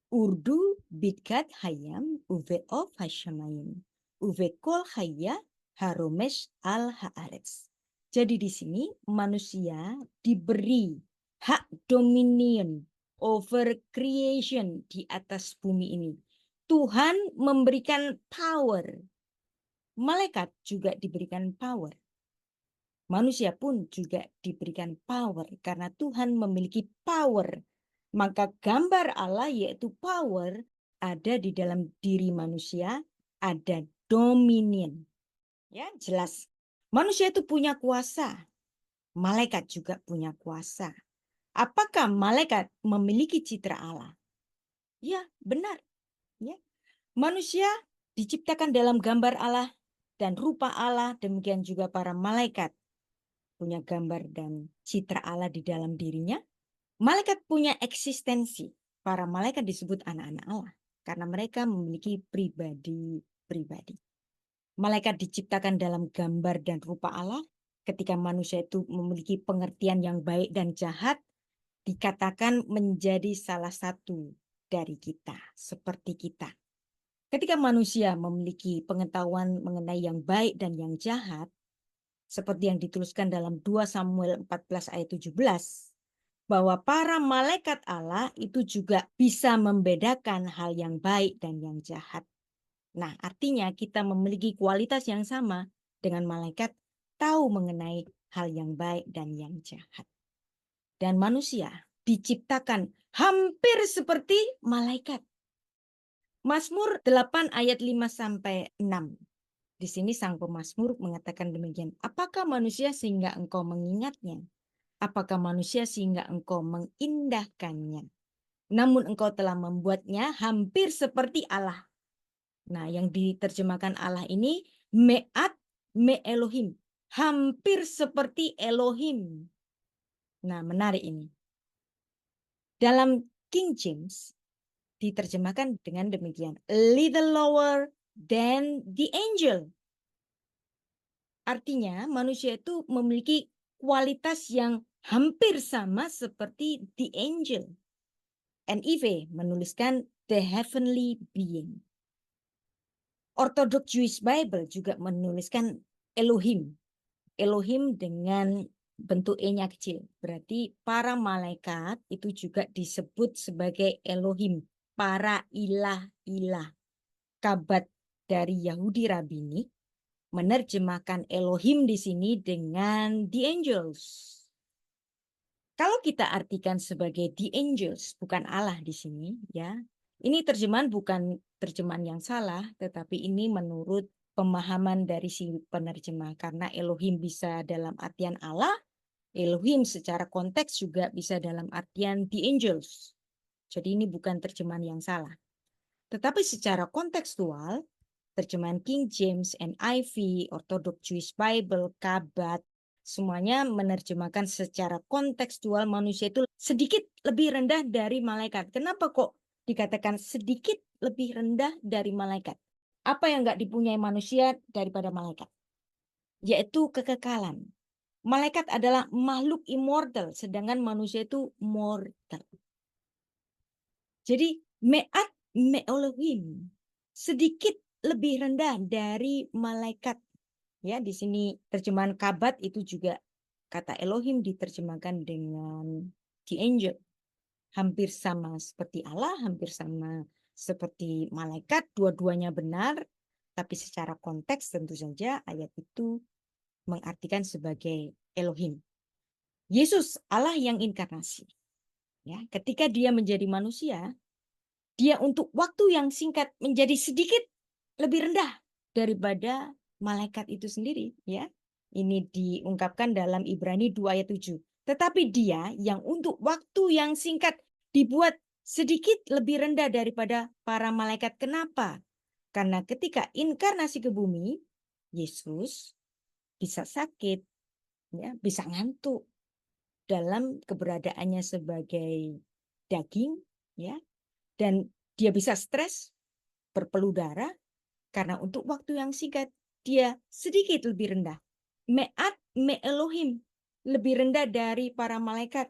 urdu bidkat hayam, uve of hasyamayim, uve kol haya haromesh al haaretz. Jadi di sini manusia diberi hak dominion over creation di atas bumi ini. Tuhan memberikan power. Malaikat juga diberikan power. Manusia pun juga diberikan power karena Tuhan memiliki power. Maka gambar Allah yaitu power ada di dalam diri manusia, ada dominion. Ya, jelas. Manusia itu punya kuasa, malaikat juga punya kuasa. Apakah malaikat memiliki citra Allah? Ya, benar. Ya. Manusia diciptakan dalam gambar Allah dan rupa Allah, demikian juga para malaikat punya gambar dan citra Allah di dalam dirinya. Malaikat punya eksistensi. Para malaikat disebut anak-anak Allah karena mereka memiliki pribadi-pribadi. Malaikat diciptakan dalam gambar dan rupa Allah. Ketika manusia itu memiliki pengertian yang baik dan jahat, dikatakan menjadi salah satu dari kita, seperti kita. Ketika manusia memiliki pengetahuan mengenai yang baik dan yang jahat, seperti yang dituliskan dalam 2 Samuel 14 ayat 17, bahwa para malaikat Allah itu juga bisa membedakan hal yang baik dan yang jahat. Nah, artinya kita memiliki kualitas yang sama dengan malaikat, tahu mengenai hal yang baik dan yang jahat. Dan manusia diciptakan hampir seperti malaikat. Mazmur 8 ayat 5 sampai 6. Di sini sang pemazmur mengatakan demikian. Apakah manusia sehingga engkau mengingatnya? Apakah manusia sehingga engkau mengindahkannya? Namun engkau telah membuatnya hampir seperti Allah. Nah, yang diterjemahkan Allah ini me'at me Elohim. Hampir seperti Elohim. Nah, menarik ini. Dalam King James diterjemahkan dengan demikian. A little lower than the angel. Artinya manusia itu memiliki kualitas yang hampir sama seperti the angel. NIV menuliskan the heavenly being. Orthodox Jewish Bible juga menuliskan Elohim. Elohim dengan bentuk E-nya kecil. Berarti para malaikat itu juga disebut sebagai Elohim. Para ilah-ilah. Kabat dari Yahudi Rabini menerjemahkan Elohim di sini dengan the angels. Kalau kita artikan sebagai the angels, bukan Allah di sini, ya. Ini terjemahan bukan terjemahan yang salah, tetapi ini menurut pemahaman dari si penerjemah. Karena Elohim bisa dalam artian Allah, Elohim secara konteks juga bisa dalam artian the angels. Jadi ini bukan terjemahan yang salah. Tetapi secara kontekstual, terjemahan King James, NIV, Orthodox Jewish Bible, Kabat, semuanya menerjemahkan secara kontekstual manusia itu sedikit lebih rendah dari malaikat. Kenapa kok dikatakan sedikit lebih rendah dari malaikat? Apa yang nggak dipunyai manusia daripada malaikat? Yaitu kekekalan. Malaikat adalah makhluk immortal, sedangkan manusia itu mortal. Jadi me'at me'olohim, sedikit lebih rendah dari malaikat. Ya, di sini terjemahan Kabat itu juga kata Elohim diterjemahkan dengan the angel. Hampir sama seperti Allah, hampir sama seperti malaikat, dua-duanya benar, tapi secara konteks tentu saja ayat itu mengartikan sebagai Elohim. Yesus Allah yang inkarnasi. Ya, ketika dia menjadi manusia, dia untuk waktu yang singkat menjadi sedikit lebih rendah daripada malaikat itu sendiri, ya. Ini diungkapkan dalam Ibrani 2 ayat 7. Tetapi dia yang untuk waktu yang singkat dibuat sedikit lebih rendah daripada para malaikat. Kenapa? Karena ketika inkarnasi ke bumi, Yesus bisa sakit, ya, bisa ngantuk dalam keberadaannya sebagai daging, ya, dan dia bisa stres, berpeluh darah, karena untuk waktu yang singkat dia sedikit lebih rendah. Me'at me Elohim, lebih rendah dari para malaikat.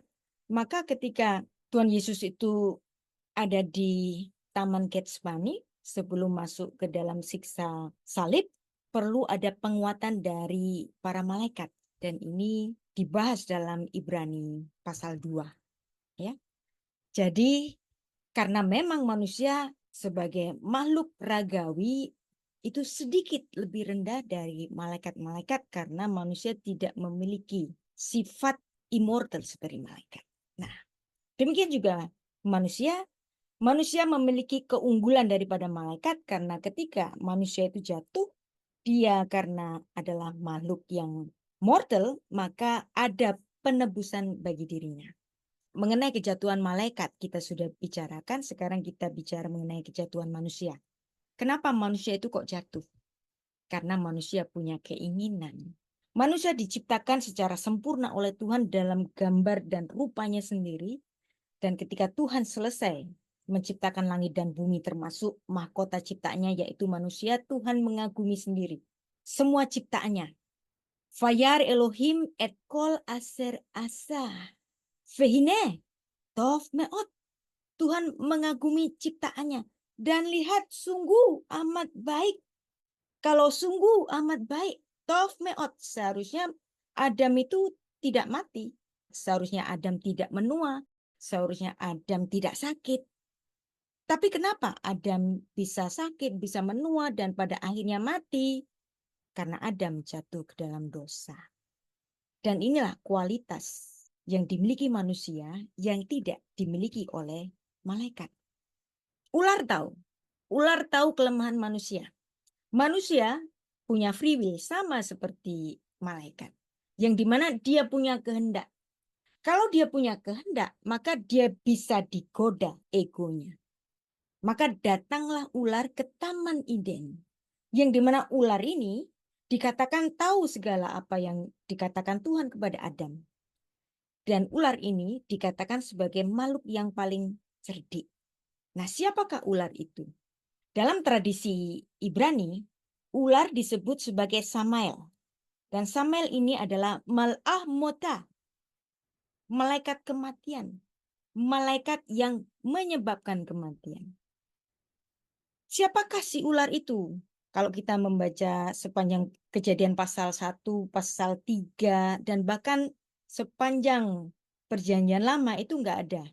Maka ketika Tuhan Yesus itu ada di Taman Getsemani sebelum masuk ke dalam siksa salib, perlu ada penguatan dari para malaikat. Dan ini dibahas dalam Ibrani pasal 2. Ya. Jadi karena memang manusia sebagai makhluk ragawi itu sedikit lebih rendah dari malaikat-malaikat karena manusia tidak memiliki sifat immortal seperti malaikat. Nah, demikian juga manusia. Manusia memiliki keunggulan daripada malaikat karena ketika manusia itu jatuh, Dia karena adalah makhluk yang mortal, maka ada penebusan bagi dirinya. Mengenai kejatuhan malaikat kita sudah bicarakan, sekarang kita bicara mengenai kejatuhan manusia. Kenapa manusia itu kok jatuh? Karena manusia punya keinginan. Manusia diciptakan secara sempurna oleh Tuhan dalam gambar dan rupanya sendiri. Dan ketika Tuhan selesai menciptakan langit dan bumi termasuk mahkota ciptaannya yaitu manusia, Tuhan mengagumi sendiri semua ciptaannya. Fayar Elohim et kol aser asa. Vehine tov meot. Tuhan mengagumi ciptaannya. Dan lihat sungguh amat baik. Kalau sungguh amat baik, tov meot. Seharusnya Adam itu tidak mati. Seharusnya Adam tidak menua. Seharusnya Adam tidak sakit. Tapi kenapa Adam bisa sakit, bisa menua, dan pada akhirnya mati? Karena Adam jatuh ke dalam dosa. Dan inilah kualitas yang dimiliki manusia yang tidak dimiliki oleh malaikat. Ular tahu kelemahan manusia. Manusia punya free will sama seperti malaikat. Yang dimana dia punya kehendak. Kalau dia punya kehendak, maka dia bisa digoda egonya. Maka datanglah ular ke Taman Eden. Yang dimana ular ini dikatakan tahu segala apa yang dikatakan Tuhan kepada Adam. Dan ular ini dikatakan sebagai makhluk yang paling cerdik. Nah, siapakah ular itu? Dalam tradisi Ibrani, ular disebut sebagai Samael. Dan Samael ini adalah Mal'ah Mota, malaikat kematian. Malaikat yang menyebabkan kematian. Siapakah si ular itu? Kalau kita membaca sepanjang Kejadian pasal 1, pasal 3, dan bahkan sepanjang Perjanjian Lama itu enggak ada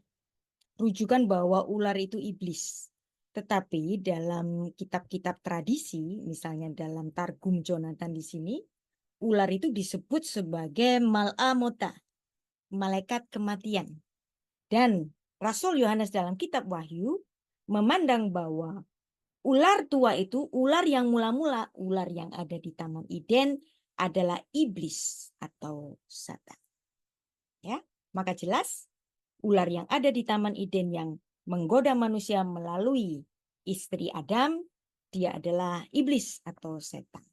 rujukan bahwa ular itu iblis. Tetapi dalam kitab-kitab tradisi, misalnya dalam Targum Jonathan di sini, ular itu disebut sebagai Mal'amota, malaikat kematian. Dan Rasul Yohanes dalam kitab Wahyu memandang bahwa ular tua itu, ular yang mula-mula, ular yang ada di Taman Eden adalah iblis atau Satan. Ya, maka jelas ular yang ada di Taman Eden yang menggoda manusia melalui istri Adam, dia adalah iblis atau setan.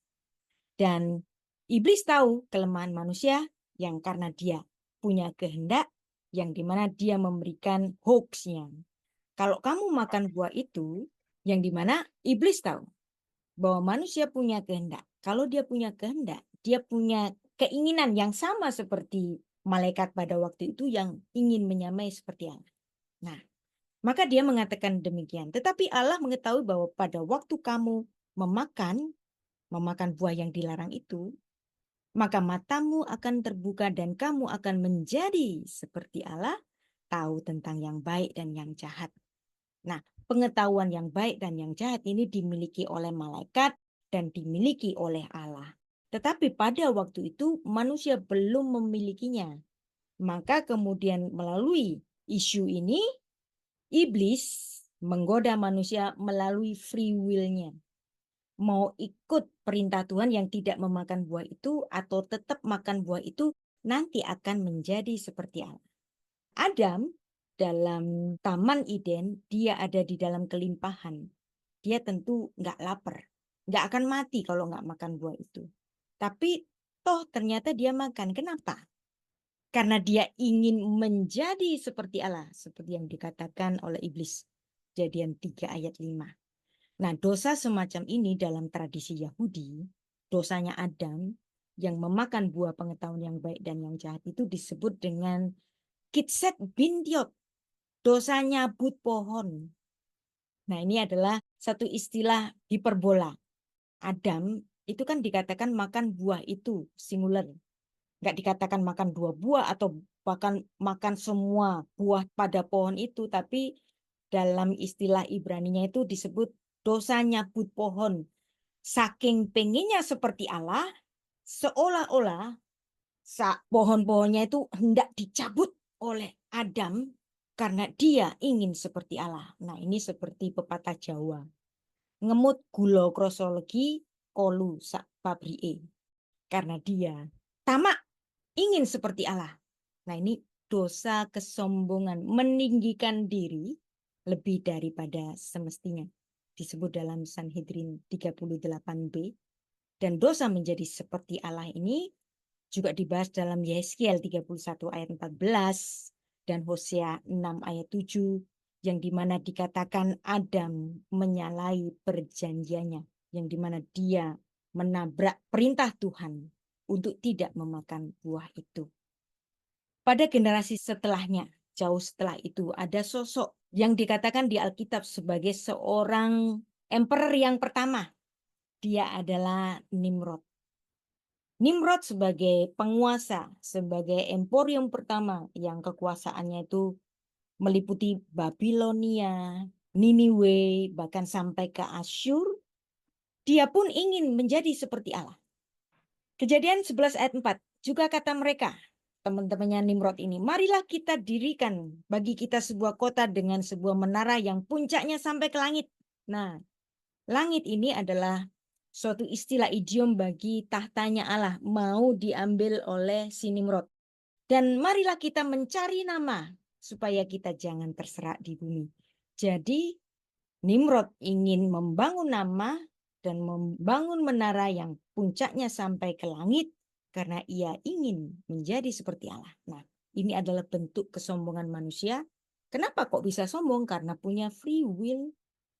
Dan iblis tahu kelemahan manusia yang karena dia punya kehendak yang dimana dia memberikan hoaxnya. Kalau kamu makan buah itu, yang dimana iblis tahu bahwa manusia punya kehendak. Kalau dia punya kehendak, dia punya keinginan yang sama seperti malaikat pada waktu itu yang ingin menyamai seperti Allah. Nah, maka dia mengatakan demikian. Tetapi Allah mengetahui bahwa pada waktu kamu memakan buah yang dilarang itu, maka matamu akan terbuka dan kamu akan menjadi seperti Allah, tahu tentang yang baik dan yang jahat. Nah, pengetahuan yang baik dan yang jahat ini dimiliki oleh malaikat dan dimiliki oleh Allah. Tetapi pada waktu itu manusia belum memilikinya. Maka kemudian melalui isu ini, iblis menggoda manusia melalui free will-nya. Mau ikut perintah Tuhan yang tidak memakan buah itu atau tetap makan buah itu nanti akan menjadi seperti Allah. Adam dalam Taman Eden, dia ada di dalam kelimpahan. Dia tentu nggak lapar. Nggak akan mati kalau nggak makan buah itu. Tapi toh ternyata dia makan. Kenapa? Karena dia ingin menjadi seperti Allah. Seperti yang dikatakan oleh iblis. Kejadian 3 ayat 5. Nah, dosa semacam ini dalam tradisi Yahudi, dosanya Adam yang memakan buah pengetahuan yang baik dan yang jahat itu disebut dengan kitset bintiot. Dosa nyabut pohon. Nah, ini adalah satu istilah hiperbola. Adam itu kan dikatakan makan buah itu singular. Nggak dikatakan makan 2 buah atau bahkan makan semua buah pada pohon itu. Tapi dalam istilah Ibraninya itu disebut dosa nyabut pohon. Saking pengennya seperti Allah, seolah-olah pohon-pohonnya itu hendak dicabut oleh Adam karena dia ingin seperti Allah. Nah, ini seperti pepatah Jawa. Ngemut gula krasa legi, kolu sak pabrie. Karena dia tamak ingin seperti Allah. Nah, ini dosa kesombongan, meninggikan diri lebih daripada semestinya. Disebut dalam Sanhedrin 38b. Dan dosa menjadi seperti Allah ini juga dibahas dalam Yeskiel 31 ayat 14 dan Hosea 6 ayat 7, yang dimana dikatakan Adam menyalahi perjanjiannya, yang dimana dia menabrak perintah Tuhan untuk tidak memakan buah itu. Pada generasi setelahnya, jauh setelah itu, ada sosok yang dikatakan di Alkitab sebagai seorang emperor yang pertama. Dia adalah Nimrod. Nimrod sebagai penguasa, sebagai emporium pertama yang kekuasaannya itu meliputi Babilonia, Niniwe, bahkan sampai ke Asyur. Dia pun ingin menjadi seperti Allah. Kejadian 11 ayat 4 juga kata mereka, teman-temannya Nimrod ini, marilah kita dirikan bagi kita sebuah kota dengan sebuah menara yang puncaknya sampai ke langit. Nah, langit ini adalah suatu istilah idiom bagi tahtanya Allah mau diambil oleh si Nimrod. Dan marilah kita mencari nama supaya kita jangan terserak di bumi. Jadi Nimrod ingin membangun nama dan membangun menara yang puncaknya sampai ke langit karena ia ingin menjadi seperti Allah. Nah, ini adalah bentuk kesombongan manusia. Kenapa kok bisa sombong? Karena punya free will.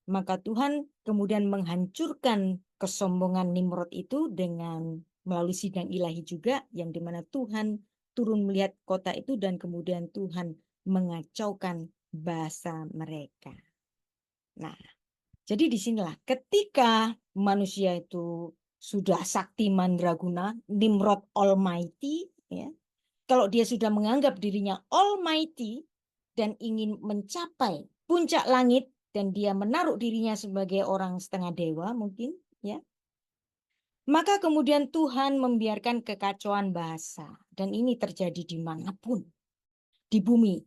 Maka Tuhan kemudian menghancurkan kesombongan Nimrod itu dengan melalui sidang ilahi juga, yang dimana Tuhan turun melihat kota itu dan kemudian Tuhan mengacaukan bahasa mereka. Nah, jadi disinilah ketika manusia itu sudah sakti mandraguna, Nimrod Almighty, ya, kalau dia sudah menganggap dirinya Almighty dan ingin mencapai puncak langit, dan dia menaruh dirinya sebagai orang setengah dewa mungkin, ya, maka kemudian Tuhan membiarkan kekacauan bahasa. Dan ini terjadi dimanapun di bumi.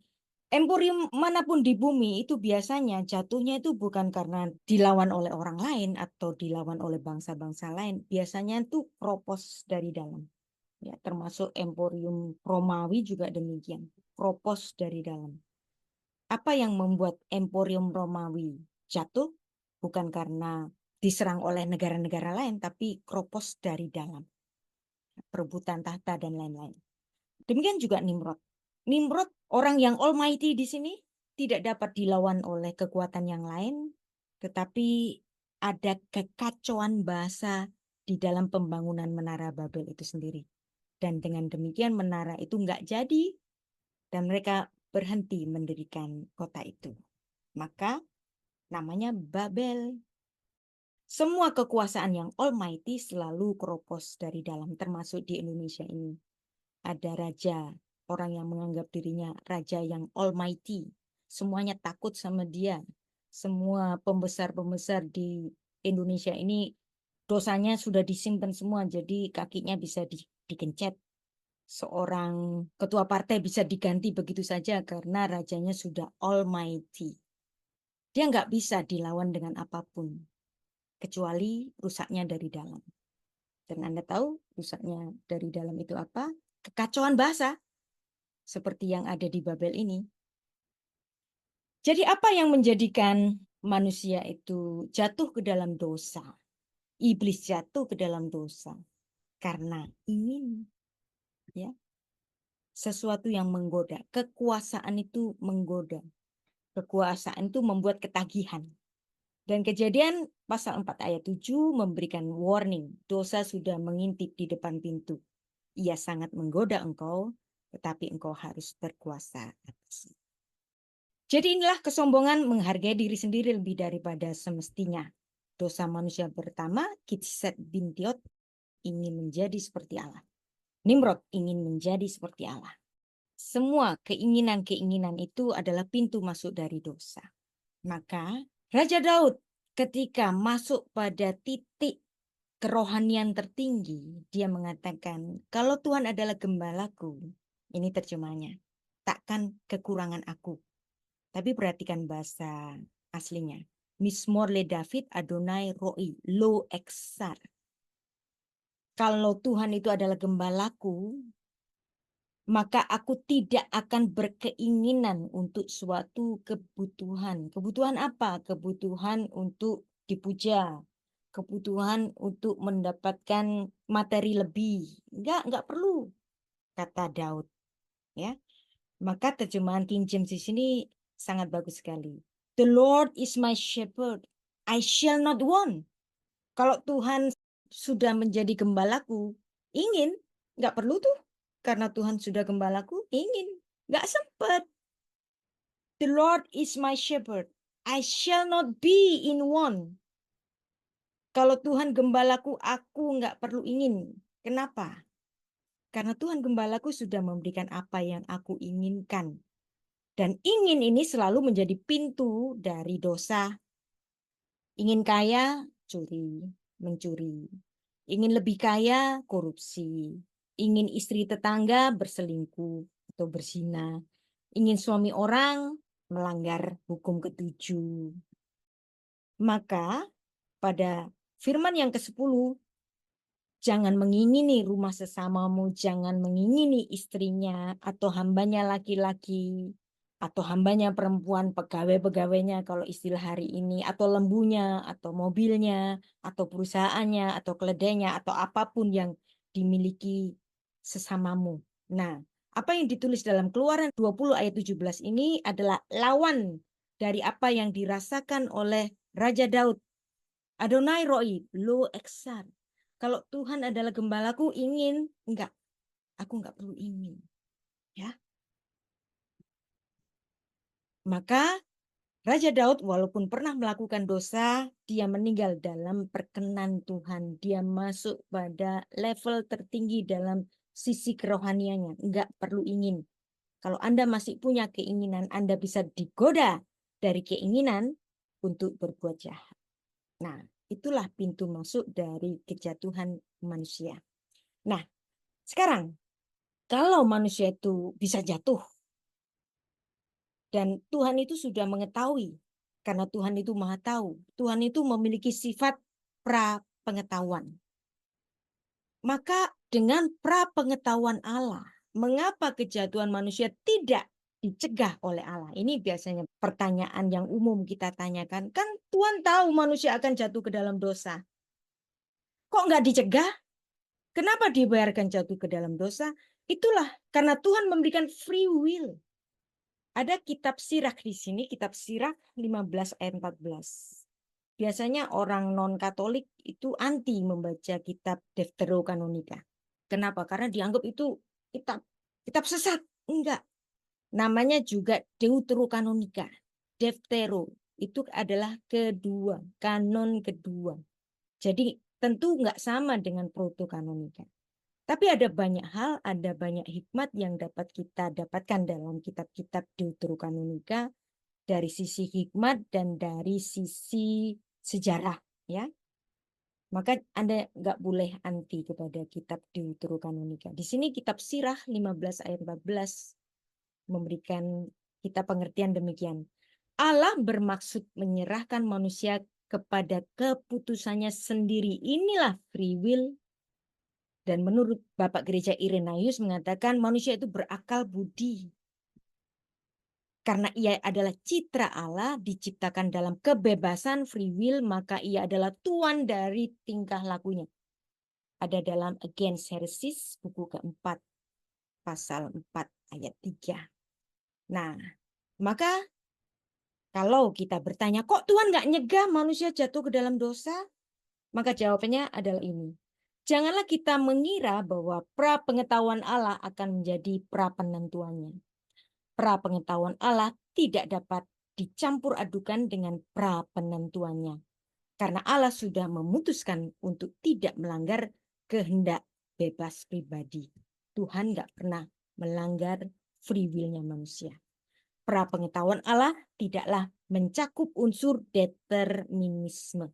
Emporium manapun di bumi itu biasanya jatuhnya itu bukan karena dilawan oleh orang lain atau dilawan oleh bangsa-bangsa lain. Biasanya itu kropos dari dalam. Ya, termasuk Emporium Romawi juga demikian. Kropos dari dalam. Apa yang membuat Emporium Romawi jatuh? Bukan karena diserang oleh negara-negara lain, tapi kropos dari dalam. Perebutan tahta dan lain-lain. Demikian juga Nimrod. Nimrod, orang yang almighty di sini, tidak dapat dilawan oleh kekuatan yang lain, tetapi ada kekacauan bahasa di dalam pembangunan menara Babel itu sendiri. Dan dengan demikian menara itu nggak jadi, dan mereka berhenti mendirikan kota itu. Maka namanya Babel. Semua kekuasaan yang almighty selalu keropos dari dalam, termasuk di Indonesia ini. Ada raja, orang yang menganggap dirinya raja yang almighty. Semuanya takut sama dia. Semua pembesar-pembesar di Indonesia ini dosanya sudah disimpan semua, jadi kakinya bisa dikencet. Seorang ketua partai bisa diganti begitu saja karena rajanya sudah almighty. Dia nggak bisa dilawan dengan apapun, kecuali rusaknya dari dalam. Dan Anda tahu rusaknya dari dalam itu apa? Kekacauan bahasa, seperti yang ada di Babel ini. Jadi apa yang menjadikan manusia itu jatuh ke dalam dosa? Iblis jatuh ke dalam dosa karena ingin, ya, sesuatu yang menggoda. Kekuasaan itu menggoda. Kekuasaan itu membuat ketagihan. Dan Kejadian pasal 4 ayat 7 memberikan warning. Dosa sudah mengintip di depan pintu. Ia sangat menggoda engkau, tetapi engkau harus berkuasa atasnya. Jadi inilah kesombongan, menghargai diri sendiri lebih daripada semestinya. Dosa manusia pertama, Kitset bin Diot, ingin menjadi seperti Allah. Nimrod ingin menjadi seperti Allah. Semua keinginan-keinginan itu adalah pintu masuk dari dosa. Maka Raja Daud ketika masuk pada titik kerohanian tertinggi, dia mengatakan, kalau Tuhan adalah gembalaku, ini terjemahnya, takkan kekurangan aku. Tapi perhatikan bahasa aslinya. Mismor le David Adonai Roi lo Eksar. kalau Tuhan itu adalah gembalaku, maka aku tidak akan berkeinginan untuk suatu kebutuhan. Kebutuhan apa? Kebutuhan untuk dipuja, kebutuhan untuk mendapatkan materi lebih. Enggak perlu, kata Daud. Ya, maka terjemahan King James di sini sangat bagus sekali. The Lord is my shepherd, I shall not want. Kalau Tuhan sudah menjadi gembalaku, ingin, nggak perlu tuh. Karena Tuhan sudah gembalaku, ingin. Nggak sempat. The Lord is my shepherd. I shall not be in want. Kalau Tuhan gembalaku, aku nggak perlu ingin. Kenapa? Karena Tuhan gembalaku sudah memberikan apa yang aku inginkan. Dan ingin ini selalu menjadi pintu dari dosa. Ingin kaya, curi, mencuri. Ingin lebih kaya, korupsi. Ingin istri tetangga, berselingkuh atau berzina. Ingin suami orang, melanggar hukum ketujuh. Maka pada firman yang ke-10, jangan mengingini rumah sesamamu, jangan mengingini istrinya atau hambanya laki-laki atau hambanya perempuan, pegawai-pegawainya kalau istilah hari ini, atau lembunya, atau mobilnya, atau perusahaannya, atau keledainya, atau apapun yang dimiliki sesamamu. Nah, apa yang ditulis dalam Keluaran 20 ayat 17 ini adalah lawan dari apa yang dirasakan oleh Raja Daud. Adonai Roi, lo eksar. Kalau Tuhan adalah gembalaku, ingin, enggak. Aku enggak perlu ingin. Ya. Maka Raja Daud walaupun pernah melakukan dosa, dia meninggal dalam perkenan Tuhan. Dia masuk pada level tertinggi dalam sisi kerohaniannya. Enggak perlu ingin. Kalau Anda masih punya keinginan, Anda bisa digoda dari keinginan untuk berbuat jahat. Nah, itulah pintu masuk dari kejatuhan manusia. Nah, sekarang kalau manusia itu bisa jatuh, dan Tuhan itu sudah mengetahui, karena Tuhan itu maha tahu. Tuhan itu memiliki sifat pra-pengetahuan. Maka dengan pra-pengetahuan Allah, mengapa kejatuhan manusia tidak dicegah oleh Allah? Ini biasanya pertanyaan yang umum kita tanyakan. Kan Tuhan tahu manusia akan jatuh ke dalam dosa. Kok nggak dicegah? Kenapa dibiarkan jatuh ke dalam dosa? Itulah karena Tuhan memberikan free will. Ada kitab Sirach di sini, kitab Sirach 15 ayat 14. Biasanya orang non-Katolik itu anti membaca kitab Deuterokanonika. Kenapa? Karena dianggap itu kitab sesat. Enggak. Namanya juga Deuterokanonika. Deftero itu adalah kedua, kanon kedua. Jadi tentu enggak sama dengan Protokanonika. Tapi ada banyak hal, ada banyak hikmat yang dapat kita dapatkan dalam kitab-kitab Deuterokanonika dari sisi hikmat dan dari sisi sejarah, ya. Maka Anda nggak boleh anti kepada kitab Deuterokanonika. Di sini kitab Sirah 15 ayat 14 memberikan kita pengertian demikian. Allah bermaksud menyerahkan manusia kepada keputusannya sendiri. Inilah free will. Dan menurut Bapak Gereja Irenaeus mengatakan manusia itu berakal budi. Karena ia adalah citra Allah, diciptakan dalam kebebasan free will, maka ia adalah tuan dari tingkah lakunya. Ada dalam Against Heresies, buku keempat, pasal 4, ayat 3. Nah, maka kalau kita bertanya, kok Tuhan nggak nyegah manusia jatuh ke dalam dosa? Maka jawabannya adalah ini. Janganlah kita mengira bahwa pra-pengetahuan Allah akan menjadi pra-penentuannya. Pra-pengetahuan Allah tidak dapat dicampur adukan dengan pra-penentuannya. Karena Allah sudah memutuskan untuk tidak melanggar kehendak bebas pribadi. Tuhan nggak pernah melanggar free will-nya manusia. Pra-pengetahuan Allah tidaklah mencakup unsur determinisme.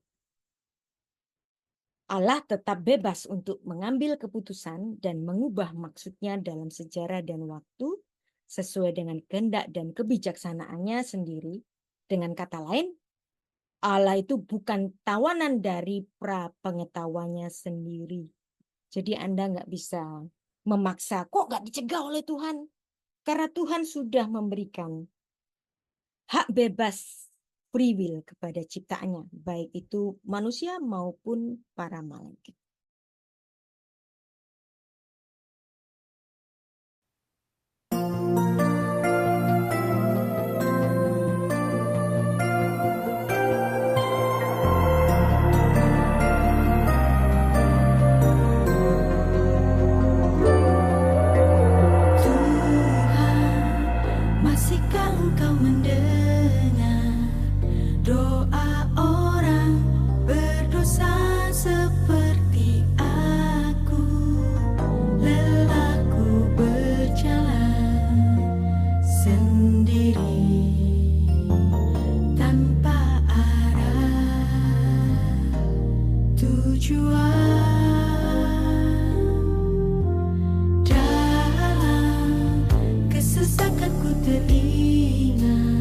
Allah tetap bebas untuk mengambil keputusan dan mengubah maksudnya dalam sejarah dan waktu sesuai dengan kehendak dan kebijaksanaannya sendiri. Dengan kata lain, Allah itu bukan tawanan dari pra-pengetahuannya sendiri. Jadi Anda nggak bisa memaksa, kok nggak dicegah oleh Tuhan? Karena Tuhan sudah memberikan hak bebas free will kepada ciptaannya, baik itu manusia maupun para malaikat. Masihkah engkau mendengar doa orang berdosa seperti aku? Lelahku berjalan sendiri tanpa arah tujuan. Dalam kesesakanku teringat